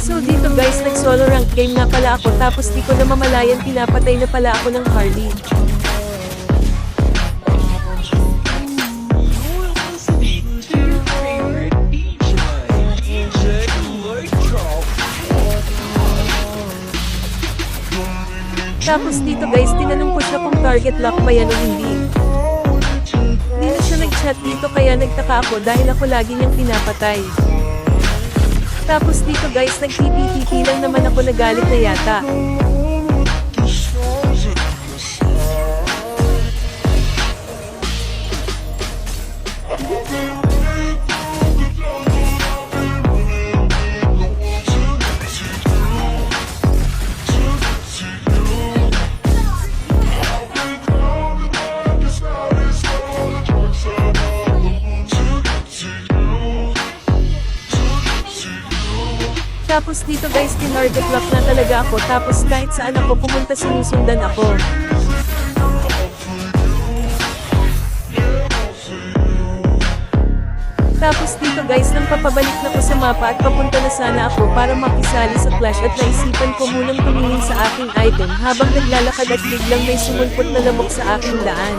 So dito guys, nag-solo rank game na pala ako tapos di ko na mamalayan pinapatay na pala ako ng Harley. Tapos dito guys, tinanong ko siya kung target lock ba yan o hindi. Di na siya nag-chat dito kaya nagtaka ako dahil ako lagi niyang pinapatay. Tapos dito guys, nag-TP-TP lang naman ako, nagalit na yata. Tapos dito guys, tinarget lock na talaga ako tapos kahit saan ako pumunta sinusundan ako. Tapos dito guys, nang papabalik na ko sa mapa at papunta na sana ako para makisali sa clash at naisipan ko munang tumingin sa aking item habang naglalakad at biglang may sumulpot na lamok sa aking daan.